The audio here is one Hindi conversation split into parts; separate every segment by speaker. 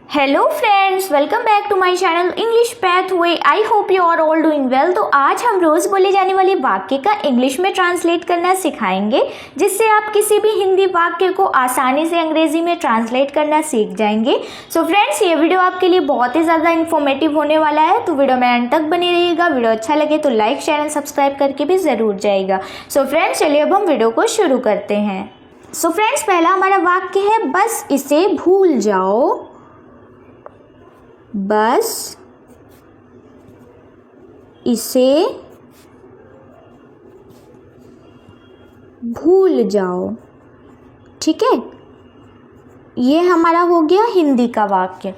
Speaker 1: Hello friends, welcome back to my channel English pathway. I hope you are all doing well. तो आज हम रोज बोले जाने वाले वाक्य का इंग्लिश में ट्रांसलेट करना सिखाएंगे, जिससे आप किसी भी हिंदी वाक्य को आसानी से अंग्रेजी में ट्रांसलेट करना सीख जाएंगे। सो फ्रेंड्स, ये वीडियो आपके लिए बहुत ही ज़्यादा इन्फॉर्मेटिव होने वाला है, तो वीडियो में एंड तक बने रहिएगा। वीडियो अच्छा लगे तो लाइक शेयर एंड सब्सक्राइब करके भी ज़रूर जाइएगा। सो फ्रेंड्स, चलिए अब हम वीडियो को शुरू करते हैं। सो फ्रेंड्स, पहला हमारा वाक्य है बस इसे भूल जाओ। बस इसे भूल जाओ। ठीक है, ये हमारा हो गया हिंदी का वाक्य।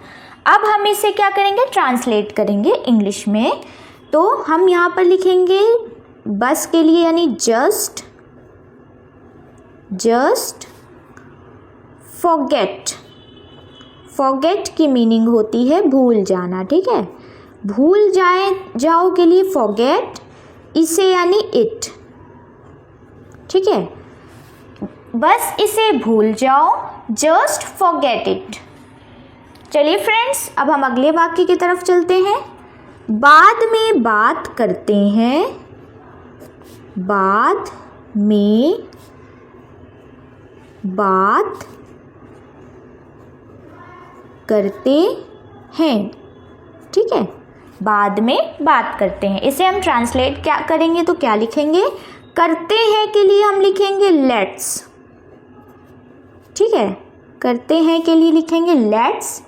Speaker 1: अब हम इसे क्या करेंगे, ट्रांसलेट करेंगे इंग्लिश में। तो हम यहाँ पर लिखेंगे बस के लिए यानी जस्ट फॉरगेट। फॉरगेट की मीनिंग होती है भूल जाना। ठीक है, भूल जाओ के लिए फॉरगेट, इसे यानी इट। ठीक है, बस इसे भूल जाओ, जस्ट फॉरगेट इट। चलिए फ्रेंड्स, अब हम अगले वाक्य की तरफ चलते हैं। बाद में बात करते हैं। बाद में बात करते हैं। ठीक है, बाद में बात करते हैं, इसे हम ट्रांसलेट क्या करेंगे तो क्या लिखेंगे, करते हैं के लिए हम लिखेंगे लेट्स। ठीक है, करते हैं के लिए लिखेंगे लेट्स।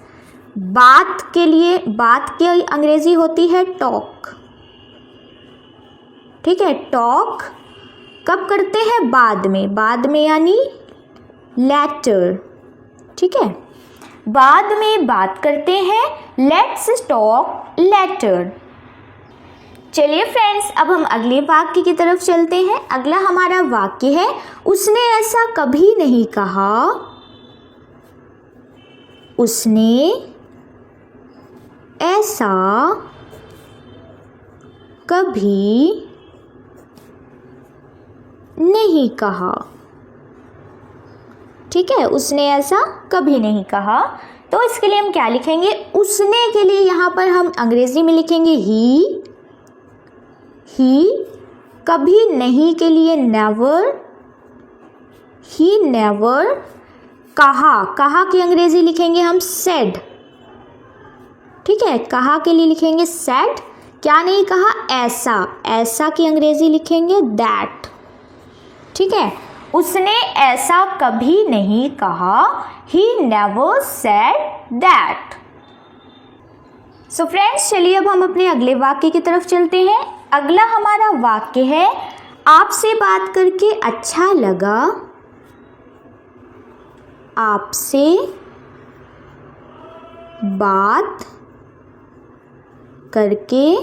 Speaker 1: बात के लिए, बात की अंग्रेजी होती है टॉक। ठीक है, टॉक कब करते हैं, बाद में यानी लेटर। ठीक है, बाद में बात करते हैं, लेट्स टॉक लेटर। चलिए फ्रेंड्स, अब हम अगले वाक्य की तरफ चलते हैं। अगला हमारा वाक्य है उसने ऐसा कभी नहीं कहा। उसने ऐसा कभी नहीं कहा। ठीक है, उसने ऐसा कभी नहीं कहा। तो इसके लिए हम क्या लिखेंगे, उसने के लिए यहाँ पर हम अंग्रेजी में लिखेंगे ही। कभी नहीं के लिए नेवर। He never. कहा की अंग्रेजी लिखेंगे हम सेड। ठीक है, कहा के लिए लिखेंगे सेड। क्या नहीं कहा, ऐसा की अंग्रेजी लिखेंगे दैट। ठीक है, उसने ऐसा कभी नहीं कहा। He never said that. So friends, चलिए अब हम अपने अगले वाक्य की तरफ चलते हैं। अगला हमारा वाक्य है आपसे बात करके अच्छा लगा। आपसे बात करके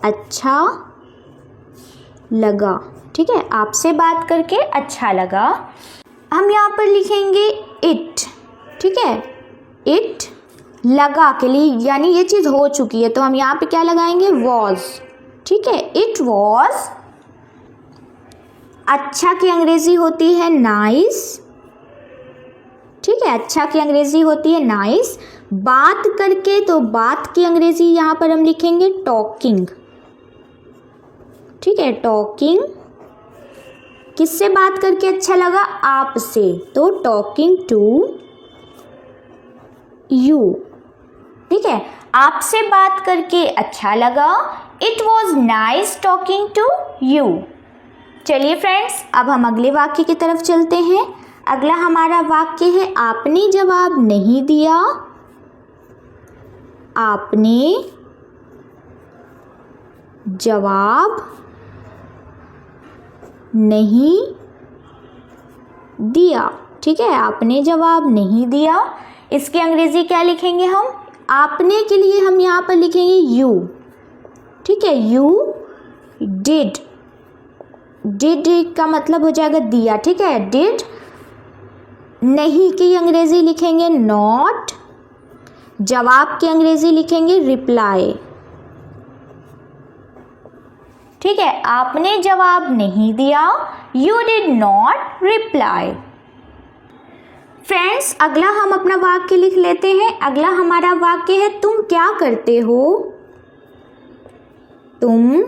Speaker 1: अच्छा लगा। ठीक है, आपसे बात करके अच्छा लगा। हम यहाँ पर लिखेंगे इट। ठीक है, इट लगा के लिए यानी ये चीज़ हो चुकी है, तो हम यहाँ पे क्या लगाएंगे, वॉज। ठीक है, इट वॉज। अच्छा की अंग्रेजी होती है नाइस। ठीक है, अच्छा की अंग्रेजी होती है नाइस। बात करके, तो बात की अंग्रेजी यहाँ पर हम लिखेंगे टॉकिंग। ठीक है, टॉकिंग। किससे बात करके अच्छा लगा, आपसे, तो टॉकिंग टू यू। ठीक है, आपसे बात करके अच्छा लगा। It was nice talking to you. चलिए फ्रेंड्स, अब हम अगले वाक्य की तरफ चलते हैं। अगला हमारा वाक्य है आपने जवाब नहीं दिया। आपने जवाब नहीं दिया। ठीक है, आपने जवाब नहीं दिया। इसकी अंग्रेजी क्या लिखेंगे हम, आपने के लिए हम यहाँ पर लिखेंगे यू। ठीक है, यू डिड। डिड का मतलब हो जाएगा दिया। ठीक है, डिड। नहीं की अंग्रेजी लिखेंगे नॉट। जवाब की अंग्रेजी लिखेंगे रिप्लाई। ठीक है, आपने जवाब नहीं दिया, you did not reply. Friends अगला हम अपना वाक्य लिख लेते हैं। अगला हमारा वाक्य है तुम क्या करते हो। तुम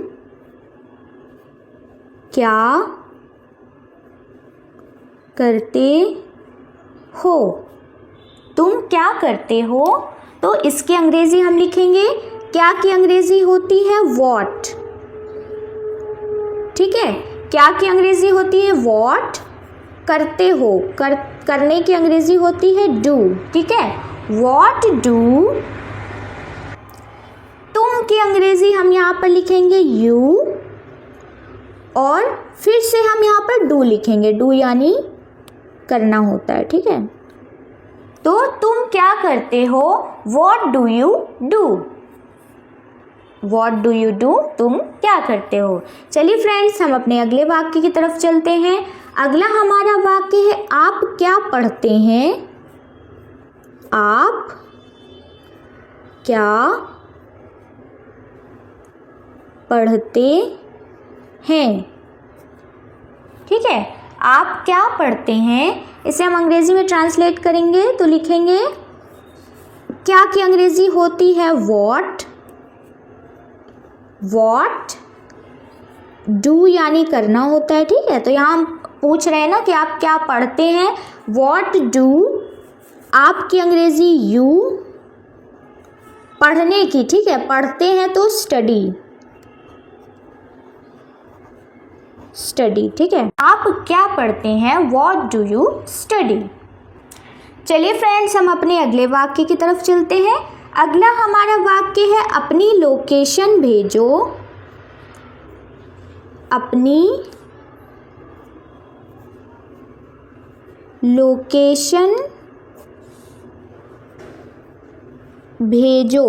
Speaker 1: क्या करते हो। तुम क्या करते हो, तो इसकी अंग्रेजी हम लिखेंगे, क्या की अंग्रेजी होती है वॉट। ठीक है, क्या की अंग्रेजी होती है वॉट, करते हो, करने की अंग्रेजी होती है डू। ठीक है, वॉट डू। तुम की अंग्रेजी हम यहाँ पर लिखेंगे यू, और फिर से हम यहाँ पर डू लिखेंगे। डू यानी करना होता है। ठीक है, तो तुम क्या करते हो, what do you do. What do you do, तुम क्या करते हो। चलिए फ्रेंड्स हम अपने अगले वाक्य की तरफ चलते हैं। अगला हमारा वाक्य है आप क्या पढ़ते हैं। आप क्या पढ़ते हैं। ठीक है, आप क्या पढ़ते हैं, इसे हम अंग्रेजी में ट्रांसलेट करेंगे तो लिखेंगे क्या की अंग्रेजी होती है वॉट, वॉट डू यानी करना होता है। ठीक है, तो यहाँ हम पूछ रहे हैं ना कि आप क्या पढ़ते हैं, वॉट डू, आपकी अंग्रेजी यू, पढ़ने की। ठीक है, पढ़ते हैं तो स्टडी, स्टडी। ठीक है, आप क्या पढ़ते हैं, वॉट डू यू स्टडी। चलिए फ्रेंड्स हम अपने अगले वाक्य की तरफ चलते हैं। अगला हमारा वाक्य है अपनी लोकेशन भेजो। अपनी लोकेशन भेजो।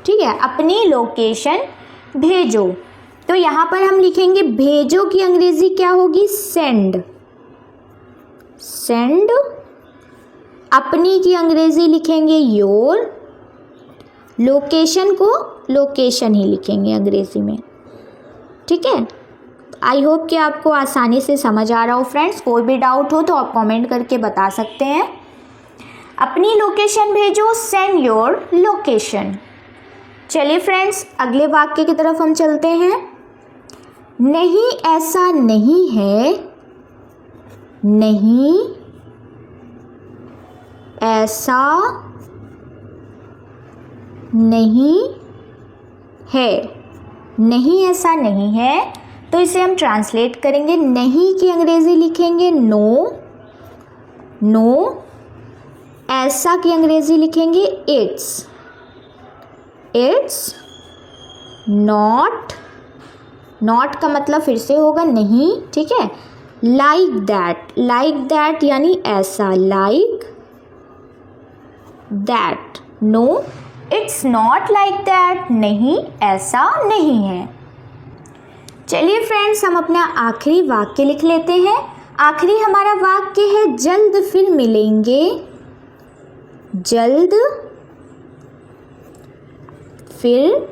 Speaker 1: ठीक है, अपनी लोकेशन भेजो, तो यहाँ पर हम लिखेंगे भेजो की अंग्रेजी क्या होगी सेंड, सेंड। अपनी की अंग्रेजी लिखेंगे योर, लोकेशन को लोकेशन ही लिखेंगे अंग्रेजी में। ठीक है, आई होप कि आपको आसानी से समझ आ रहा हो फ्रेंड्स। कोई भी डाउट हो तो आप कमेंट करके बता सकते हैं। अपनी लोकेशन भेजो, सेंड योर लोकेशन। चलिए फ्रेंड्स अगले वाक्य की तरफ हम चलते हैं। नहीं ऐसा नहीं है, नहीं ऐसा नहीं है। नहीं ऐसा नहीं है, तो इसे हम ट्रांसलेट करेंगे। नहीं की अंग्रेजी लिखेंगे नो, नो। ऐसा की अंग्रेजी लिखेंगे इट्स, इट्स नॉट। नॉट का मतलब फिर से होगा नहीं। ठीक है, लाइक दैट, लाइक दैट यानी ऐसा, like that. No it's not like that, नहीं ऐसा नहीं है। चलिए फ्रेंड्स हम अपना आखिरी वाक्य लिख लेते हैं। आखिरी हमारा वाक्य है जल्द फिर मिलेंगे। जल्द फिर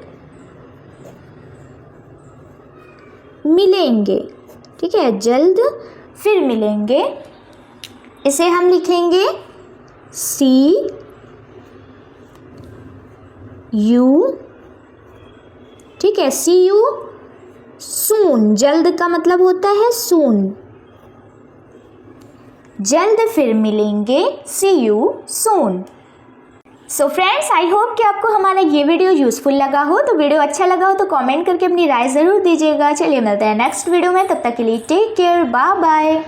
Speaker 1: मिलेंगे। ठीक है, जल्द फिर मिलेंगे, इसे हम लिखेंगे सी यू। ठीक है, सी यू सून। जल्द का मतलब होता है सून, जल्द फिर मिलेंगे, see you soon. So friends I hope कि आपको हमारा ये वीडियो यूज़फुल लगा हो। तो वीडियो अच्छा लगा हो तो कमेंट करके अपनी राय ज़रूर दीजिएगा। चलिए मिलते हैं नेक्स्ट वीडियो में, तब तक के लिए टेक केयर, बाय बाय।